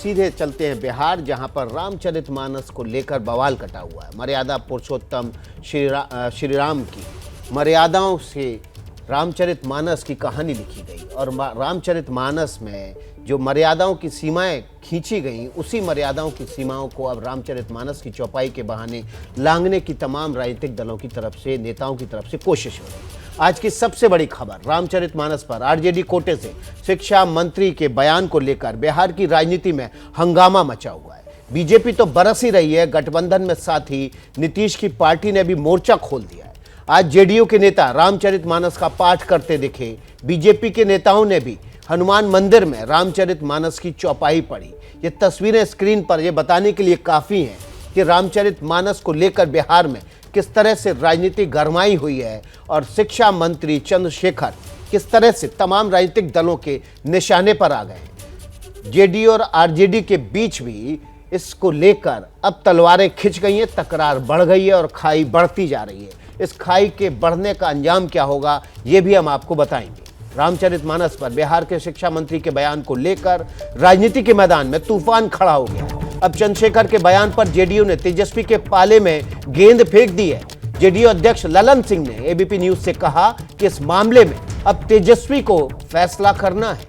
सीधे चलते हैं बिहार, जहां पर रामचरितमानस को लेकर बवाल कटा हुआ है। मर्यादा पुरुषोत्तम श्री राम की मर्यादाओं से रामचरितमानस की कहानी लिखी गई और रामचरितमानस में जो मर्यादाओं की सीमाएं खींची गई, उसी मर्यादाओं की सीमाओं को अब रामचरितमानस की चौपाई के बहाने लांघने की तमाम राजनीतिक दलों की तरफ से, नेताओं की तरफ से कोशिश हो रही है। आज की सबसे बड़ी खबर, रामचरितमानस पर आरजेडी कोटे से शिक्षा मंत्री के बयान को लेकर बिहार की राजनीति में हंगामा मचा हुआ है। बीजेपी तो बरस ही रही है, गठबंधन में साथ ही नीतीश की पार्टी ने भी मोर्चा खोल दिया है। आज जेडीयू के नेता रामचरितमानस का पाठ करते दिखे। बीजेपी के नेताओं ने भी हनुमान मंदिर में रामचरितमानस की चौपाई पढ़ी। ये तस्वीरें स्क्रीन पर ये बताने के लिए काफ़ी हैं कि रामचरितमानस को लेकर बिहार में किस तरह से राजनीति गरमाई हुई है और शिक्षा मंत्री चंद्रशेखर किस तरह से तमाम राजनीतिक दलों के निशाने पर आ गए। जेडीयू और आरजेडी के बीच भी इसको लेकर अब तलवारें खिंच गई हैं, तकरार बढ़ गई है और खाई बढ़ती जा रही है। इस खाई के बढ़ने का अंजाम क्या होगा, ये भी हम आपको बताएंगे। रामचरितमानस पर बिहार के शिक्षा मंत्री के बयान को लेकर राजनीति के मैदान में तूफान खड़ा हो गया। अब चंद्रशेखर के बयान पर जेडीयू ने तेजस्वी के पाले में गेंद फेंक दी है। जेडीयू अध्यक्ष ललन सिंह ने एबीपी न्यूज से कहा कि इस मामले में अब तेजस्वी को फैसला करना है।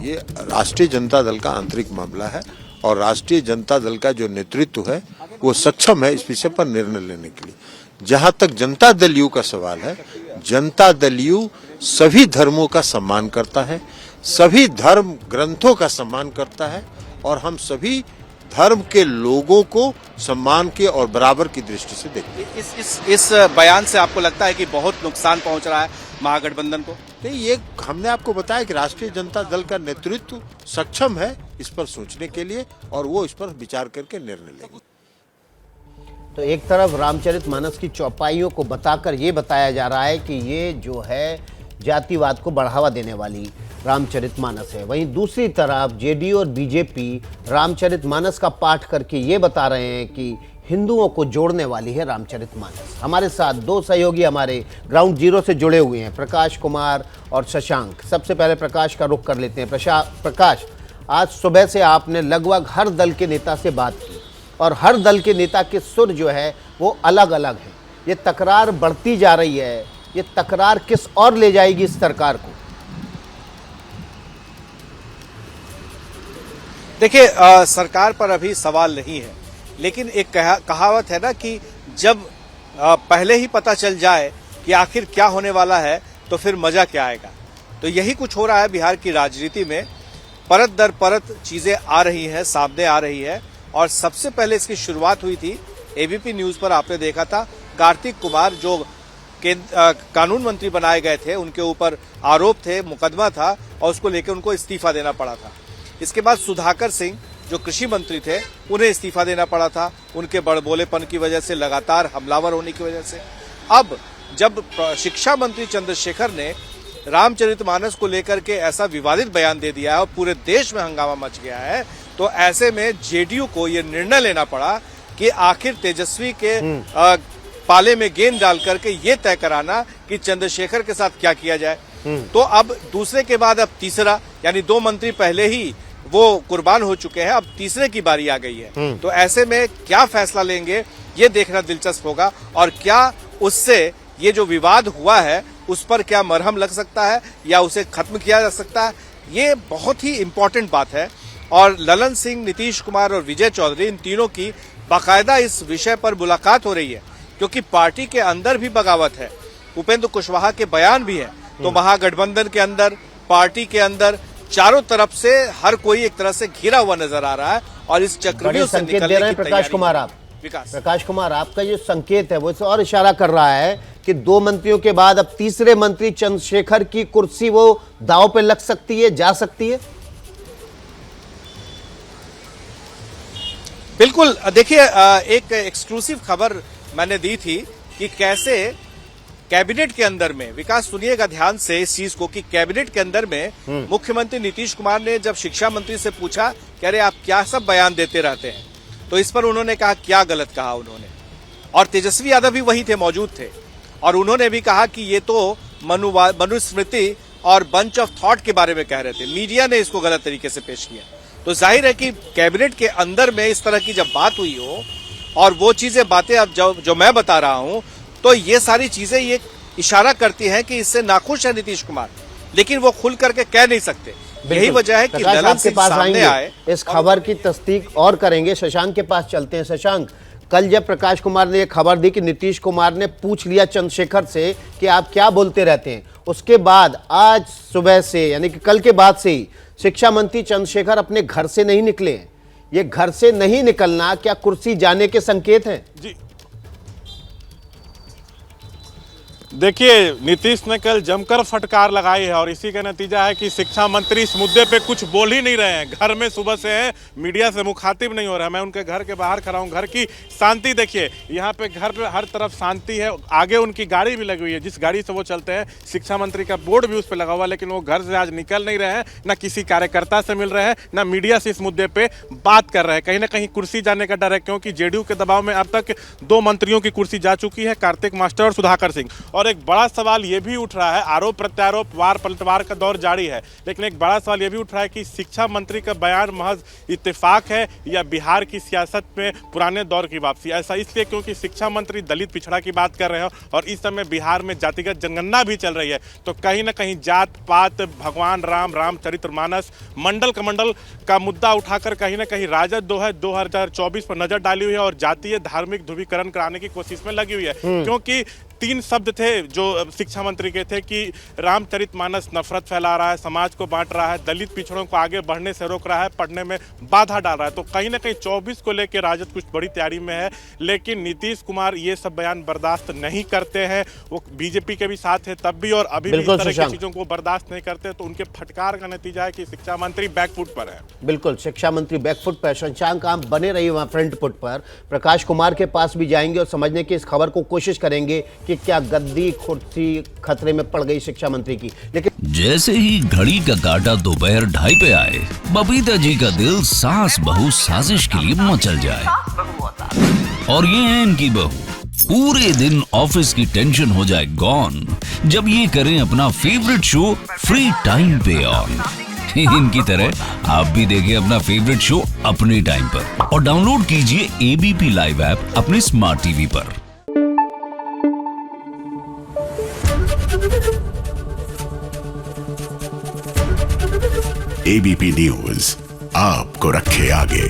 ये राष्ट्रीय जनता दल का आंतरिक मामला है और राष्ट्रीय जनता दल का जो नेतृत्व है वो सक्षम है इस विषय पर निर्णय लेने के लिए। जहां तक जनता दल यू का सवाल है, जनता दल यू सभी धर्मों का सम्मान करता है, सभी धर्म ग्रंथों का सम्मान करता है और हम सभी धर्म के लोगों को सम्मान के और बराबर की दृष्टि से देखते हैं। इस बयान से आपको लगता है कि बहुत नुकसान पहुंच रहा है महागठबंधन को? नहीं, ये हमने आपको बताया कि राष्ट्रीय जनता दल का नेतृत्व सक्षम है इस पर सोचने के लिए और वो इस पर विचार करके निर्णय लेंगे। तो एक तरफ रामचरितमानस की चौपाइयों को बताकर ये बताया जा रहा है कि ये जो है जातिवाद को बढ़ावा देने वाली रामचरितमानस है। वहीं दूसरी तरफ जेडीयू और बीजेपी रामचरितमानस का पाठ करके ये बता रहे हैं कि हिंदुओं को जोड़ने वाली है रामचरितमानस। हमारे साथ दो सहयोगी हमारे ग्राउंड जीरो से जुड़े हुए हैं, प्रकाश कुमार और शशांक। सबसे पहले प्रकाश का रुख कर लेते हैं। प्रकाश, आज सुबह से आपने लगभग हर दल के नेता से बात की और हर दल के नेता के सुर जो है वो अलग अलग है। ये तकरार बढ़ती जा रही है, ये तकरार किस ओर ले जाएगी इस सरकार को? देखिए, सरकार पर अभी सवाल नहीं है, लेकिन एक कहावत है ना कि जब पहले ही पता चल जाए कि आखिर क्या होने वाला है तो फिर मजा क्या आएगा। तो यही कुछ हो रहा है बिहार की राजनीति में। परत दर परत चीजें आ रही हैं, सामने आ रही है और सबसे पहले इसकी शुरुआत हुई थी एबीपी न्यूज पर। आपने देखा था कार्तिक कुमार जो कानून मंत्री बनाए गए थे, उनके ऊपर आरोप थे, मुकदमा था और उसको लेकर उनको इस्तीफा देना पड़ा था। इसके बाद सुधाकर सिंह जो कृषि मंत्री थे, उन्हें इस्तीफा देना पड़ा था उनके बड़बोलेपन की वजह से, लगातार हमलावर होने की वजह से। अब जब शिक्षा मंत्री चंद्रशेखर ने रामचरितमानस को लेकर के ऐसा विवादित बयान दे दिया है और पूरे देश में हंगामा मच गया है, तो ऐसे में जेडीयू को यह निर्णय लेना पड़ा कि आखिर तेजस्वी के पाले में गेंद डाल करके ये तय कराना कि चंद्रशेखर के साथ क्या किया जाए। तो अब दूसरे के बाद अब तीसरा, यानी दो मंत्री पहले ही वो कुर्बान हो चुके हैं, अब तीसरे की बारी आ गई है। तो ऐसे में क्या फैसला लेंगे ये देखना दिलचस्प होगा और क्या उससे ये जो विवाद हुआ है उस पर क्या मरहम लग सकता है या उसे खत्म किया जा सकता है, ये बहुत ही इंपॉर्टेंट बात है। और ललन सिंह, नीतीश कुमार और विजय चौधरी, इन तीनों की बाकायदा इस विषय पर मुलाकात हो रही है, क्योंकि पार्टी के अंदर भी बगावत है। उपेंद्र कुशवाहा के बयान भी है। तो महागठबंधन के अंदर, पार्टी के अंदर चारों तरफ से हर कोई एक तरह से घिरा हुआ नजर आ रहा है और इस चक्रव्यूह से निकलने की तैयारी। प्रकाश कुमार, आपका जो संकेत है वो इस और इशारा कर रहा है कि दो मंत्रियों के बाद अब तीसरे मंत्री चंद्रशेखर की कुर्सी वो दांव पे लग सकती है, जा सकती है। बिल्कुल। देखिए, एक एक्सक्लूसिव खबर मैंने दी थी कि कैसे कैबिनेट के अंदर में, विकास सुनिएगा ध्यान से इस चीज को, कि कैबिनेट के अंदर में मुख्यमंत्री नीतीश कुमार ने जब शिक्षा मंत्री से पूछा कि अरे आप क्या सब बयान देते रहते हैं, तो इस पर उन्होंने कहा क्या गलत कहा उन्होंने। और तेजस्वी यादव भी वहीं थे, मौजूद थे, और उन्होंने भी कहा कि ये तो मनुस्मृति और बंच ऑफ थॉट के बारे में कह रहे थे। मीडिया ने इसको गलत तरीके से पेश किया। तो जाहिर है कि कैबिनेट के अंदर में इस तरह की जब बात हुई हो और वो बातें अब जो मैं बता रहा हूं, तो ये सारी चीजें ये इशारा करती हैं कि इससे नाखुश है नीतीश कुमार, लेकिन वो खुल करके कह नहीं सकते। यही वजह है कि प्रकाश ललन आपके सिंह पास सामने आए। आएंगे, इस खबर की तस्दीक और करेंगे। शशांक के पास चलते हैं। शशांक, कल जब प्रकाश कुमार ने यह खबर दी कि नीतीश कुमार ने पूछ लिया चंद्रशेखर से कि आप क्या बोलते रहते हैं, उसके बाद आज सुबह से यानी कि कल के बाद से ही शिक्षा मंत्री चंद्रशेखर अपने घर से नहीं निकले हैं। ये घर से नहीं निकलना क्या कुर्सी जाने के संकेत हैं? जी देखिए, नीतीश ने कल जमकर फटकार लगाई है और इसी का नतीजा है कि शिक्षा मंत्री इस मुद्दे पे कुछ बोल ही नहीं रहे हैं। घर में सुबह से है, मीडिया से मुखातिब नहीं हो रहा है। मैं उनके घर के बाहर खड़ा हूँ। घर की शांति देखिए, यहाँ पे घर पे हर तरफ शांति है। आगे उनकी गाड़ी भी लगी हुई है, जिस गाड़ी से वो चलते हैं, शिक्षा मंत्री का बोर्ड भी उस पर लगा हुआ है, लेकिन वो घर से आज निकल नहीं रहे हैं। ना किसी कार्यकर्ता से मिल रहे हैं, ना मीडिया से इस मुद्दे पर बात कर रहे हैं। कहीं ना कहीं कुर्सी जाने का डर है, क्योंकि जेडीयू के दबाव में अब तक 2 मंत्रियों की कुर्सी जा चुकी है, कार्तिक मास्टर और सुधाकर सिंह। और एक बड़ा सवाल यह भी उठ रहा है, आरोप प्रत्यारोप वार पलटवार का दौर जारी है, लेकिन एक बड़ा सवाल यह भी उठ रहा है कि शिक्षा मंत्री का बयान महज इत्तेफाक है या बिहार की सियासत में पुराने दौर की वापसी। ऐसा इसलिए क्योंकि शिक्षा मंत्री दलित पिछड़ा की बात कर रहे हैं और इस समय बिहार में जातिगत जनगणना भी चल रही है। तो कहीं ना कहीं जात पात, भगवान राम, रामचरितमानस, मंडल कमंडल का मुद्दा उठाकर कहीं ना कहीं राजद 2024 पर नजर डाली हुई है और जातीय धार्मिक ध्रुवीकरण कराने की कोशिश में लगी हुई है। क्योंकि 3 शब्द थे जो शिक्षा मंत्री के थे कि रामचरितमानस नफरत फैला रहा है, समाज को बांट रहा है, दलित पिछड़ों को आगे बढ़ने से रोक रहा है, पढ़ने में बाधा डाल रहा है। तो कहीं ना कहीं 24 को लेकर राजद कुछ बड़ी तैयारी में है, लेकिन नीतीश कुमार ये सब बयान बर्दाश्त नहीं करते हैं। वो बीजेपी के भी साथ है तब भी और अभी भी इस तरह की चीजों को बर्दाश्त नहीं करते। तो उनके फटकार का नतीजा है कि शिक्षा मंत्री बैकफुट पर है। बिल्कुल, शिक्षा मंत्री बैकफुट पर। शशांक, आप बने रहिए वहां फ्रंट फुट पर। प्रकाश कुमार के पास भी जाएंगे और समझने की इस खबर को कोशिश करेंगे कि क्या गद्दी कुर्सी खतरे में पड़ गई शिक्षा मंत्री की। लेकिन जैसे ही घड़ी का काटा दोपहर 2:30 पे आए, बबीता जी का दिल सास बहू साजिश के लिए मचल जाए। और ये है इनकी बहू, पूरे दिन ऑफिस की टेंशन हो जाए गॉन जब ये करें अपना फेवरेट शो फ्री टाइम पे ऑन। इनकी तरह आप भी देखें अपना फेवरेट शो अपने टाइम पर और डाउनलोड कीजिए एबीपी लाइव ऐप अपने स्मार्ट टीवी पर। एबीपी न्यूज आपको रखे आगे।